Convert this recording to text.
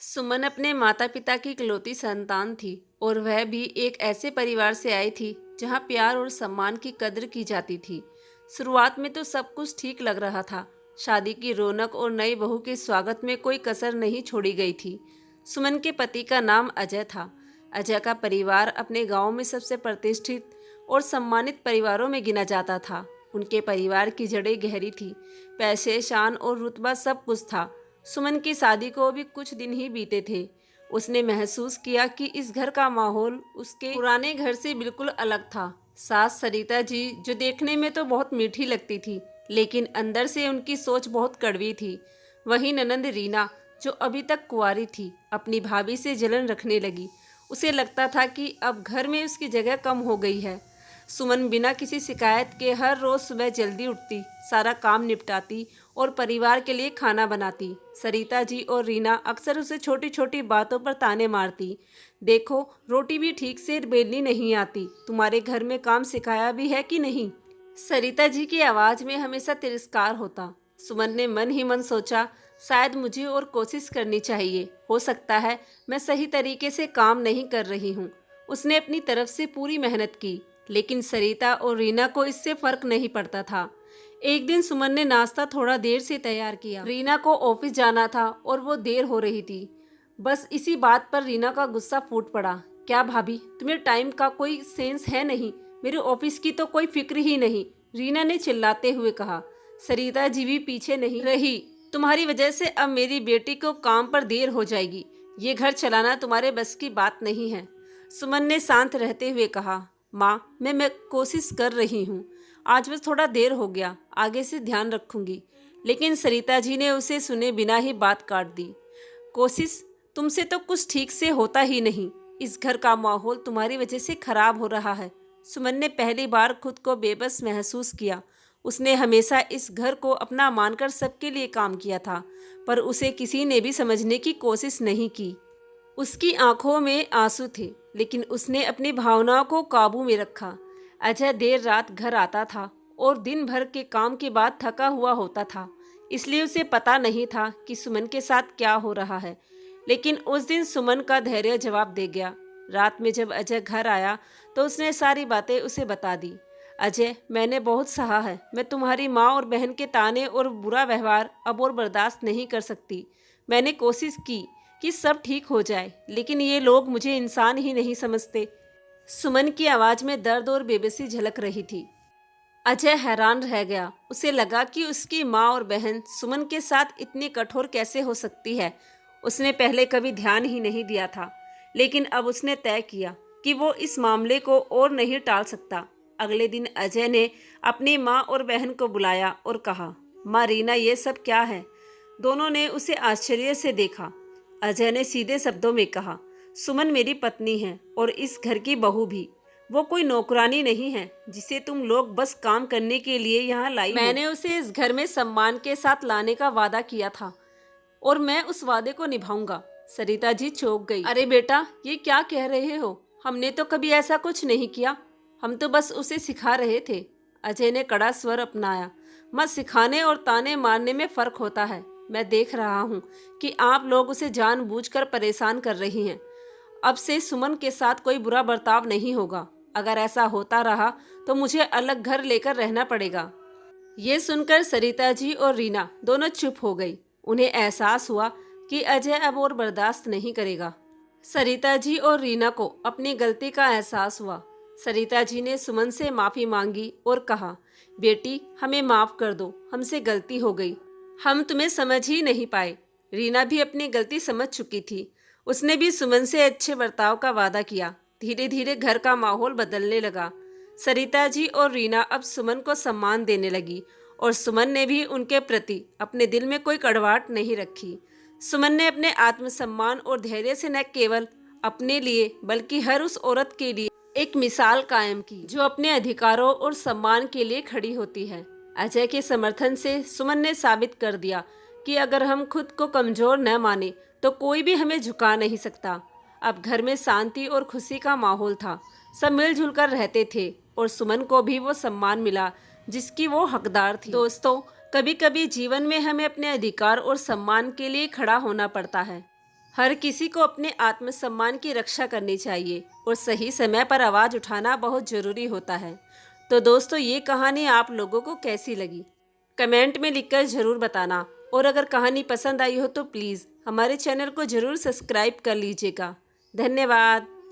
सुमन अपने माता पिता की इकलौती संतान थी और वह भी एक ऐसे परिवार से आई थी जहां प्यार और सम्मान की कद्र की जाती थी। शुरुआत में तो सब कुछ ठीक लग रहा था। शादी की रौनक और नई बहू के स्वागत में कोई कसर नहीं छोड़ी गई थी। सुमन के पति का नाम अजय था। अजय का परिवार अपने गांव में सबसे प्रतिष्ठित और सम्मानित परिवारों में गिना जाता था। उनके परिवार की जड़ें गहरी थी। पैसे, शान और रुतबा सब कुछ था। सुमन की शादी को भी कुछ दिन ही बीते थे। उसने महसूस किया कि इस घर का माहौल उसके पुराने घर से बिल्कुल अलग था। सास सरिता जी, जो देखने में तो बहुत मीठी लगती थी, लेकिन अंदर से उनकी सोच बहुत कड़वी थी। वहीं ननंद रीना, जो अभी तक कुंवारी थी, अपनी भाभी से जलन रखने लगी। उसे लगता था कि अब घर में उसकी जगह कम हो गई है। सुमन बिना किसी शिकायत के हर रोज सुबह जल्दी उठती, सारा काम निपटाती और परिवार के लिए खाना बनाती। सरिता जी और रीना अक्सर उसे छोटी छोटी बातों पर ताने मारती। देखो, रोटी भी ठीक से बेलनी नहीं आती, तुम्हारे घर में काम सिखाया भी है कि नहीं। सरिता जी की आवाज़ में हमेशा तिरस्कार होता। सुमन ने मन ही मन सोचा, शायद मुझे और कोशिश करनी चाहिए। हो सकता है मैं सही तरीके से काम नहीं कर रही हूँ। उसने अपनी तरफ से पूरी मेहनत की, लेकिन सरिता और रीना को इससे फर्क नहीं पड़ता था। एक दिन सुमन ने नाश्ता थोड़ा देर से तैयार किया। रीना को ऑफिस जाना था और वो देर हो रही थी। बस इसी बात पर रीना का गुस्सा फूट पड़ा। क्या भाभी, तुम्हें टाइम का कोई सेंस है नहीं? मेरे ऑफिस की तो कोई फिक्र ही नहीं, रीना ने चिल्लाते हुए कहा। सरिता जी भी पीछे नहीं रही। तुम्हारी वजह से अब मेरी बेटी को काम पर देर हो जाएगी। ये घर चलाना तुम्हारे बस की बात नहीं है। सुमन ने शांत रहते हुए कहा। माँ, मैं कोशिश कर रही हूँ। आज बस थोड़ा देर हो गया, आगे से ध्यान रखूंगी। लेकिन सरिता जी ने उसे सुने बिना ही बात काट दी। कोशिश? तुमसे तो कुछ ठीक से होता ही नहीं। इस घर का माहौल तुम्हारी वजह से खराब हो रहा है। सुमन ने पहली बार खुद को बेबस महसूस किया। उसने हमेशा इस घर को अपना मानकर सबके लिए काम किया था, पर उसे किसी ने भी समझने की कोशिश नहीं की। उसकी आंखों में आंसू थे, लेकिन उसने अपनी भावनाओं को काबू में रखा। अजय देर रात घर आता था और दिन भर के काम के बाद थका हुआ होता था, इसलिए उसे पता नहीं था कि सुमन के साथ क्या हो रहा है। लेकिन उस दिन सुमन का धैर्य जवाब दे गया। रात में जब अजय घर आया तो उसने सारी बातें उसे बता दी। अजय, मैंने बहुत सहा है। मैं तुम्हारी माँ और बहन के ताने और बुरा व्यवहार अब और बर्दाश्त नहीं कर सकती। मैंने कोशिश की कि सब ठीक हो जाए, लेकिन ये लोग मुझे इंसान ही नहीं समझते। सुमन की आवाज़ में दर्द और बेबसी झलक रही थी। अजय हैरान रह गया। उसे लगा कि उसकी माँ और बहन सुमन के साथ इतनी कठोर कैसे हो सकती है। उसने पहले कभी ध्यान ही नहीं दिया था, लेकिन अब उसने तय किया कि वो इस मामले को और नहीं टाल सकता। अगले दिन अजय ने अपनी माँ और बहन को बुलाया और कहा, माँ रीना, ये सब क्या है? दोनों ने उसे आश्चर्य से देखा। अजय ने सीधे शब्दों में कहा, सुमन मेरी पत्नी है और इस घर की बहू भी। वो कोई नौकरानी नहीं है जिसे तुम लोग बस काम करने के लिए यहाँ लाई हो। मैंने उसे इस घर में सम्मान के साथ लाने का वादा किया था और मैं उस वादे को निभाऊंगा। सरिता जी चौंक गई। अरे बेटा, ये क्या कह रहे हो? हमने तो कभी ऐसा कुछ नहीं किया। हम तो बस उसे सिखा रहे थे। अजय ने कड़ा स्वर अपनाया। मत सिखाने और ताने मारने में फर्क होता है। मैं देख रहा हूँ कि आप लोग उसे जानबूझकर परेशान कर रही हैं। अब से सुमन के साथ कोई बुरा बर्ताव नहीं होगा। अगर ऐसा होता रहा तो मुझे अलग घर लेकर रहना पड़ेगा। ये सुनकर सरिता जी और रीना दोनों चुप हो गई। उन्हें एहसास हुआ कि अजय अब और बर्दाश्त नहीं करेगा। सरिता जी और रीना को अपनी गलती का एहसास हुआ। सरिता जी ने सुमन से माफ़ी मांगी और कहा, बेटी, हमें माफ़ कर दो, हमसे गलती हो गई। हम तुम्हें समझ ही नहीं पाए। रीना भी अपनी गलती समझ चुकी थी। उसने भी सुमन से अच्छे बर्ताव का वादा किया। धीरे धीरे घर का माहौल बदलने लगा। सरिता जी और रीना अब सुमन को सम्मान देने लगी और सुमन ने भी उनके प्रति अपने दिल में कोई कड़वाहट नहीं रखी। सुमन ने अपने आत्मसम्मान और धैर्य से न केवल अपने लिए बल्कि हर उस औरत के लिए एक मिसाल कायम की जो अपने अधिकारों और सम्मान के लिए खड़ी होती है। अजय के समर्थन से सुमन ने साबित कर दिया कि अगर हम खुद को कमजोर न माने तो कोई भी हमें झुका नहीं सकता। अब घर में शांति और खुशी का माहौल था। सब मिलजुल कर रहते थे और सुमन को भी वो सम्मान मिला जिसकी वो हकदार थी। दोस्तों, कभी कभी जीवन में हमें अपने अधिकार और सम्मान के लिए खड़ा होना पड़ता है। हर किसी को अपने आत्मसम्मान की रक्षा करनी चाहिए और सही समय पर आवाज़ उठाना बहुत ज़रूरी होता है। तो दोस्तों, ये कहानी आप लोगों को कैसी लगी? कमेंट में लिखकर ज़रूर बताना। और अगर कहानी पसंद आई हो तो प्लीज़ हमारे चैनल को ज़रूर सब्सक्राइब कर लीजिएगा। धन्यवाद।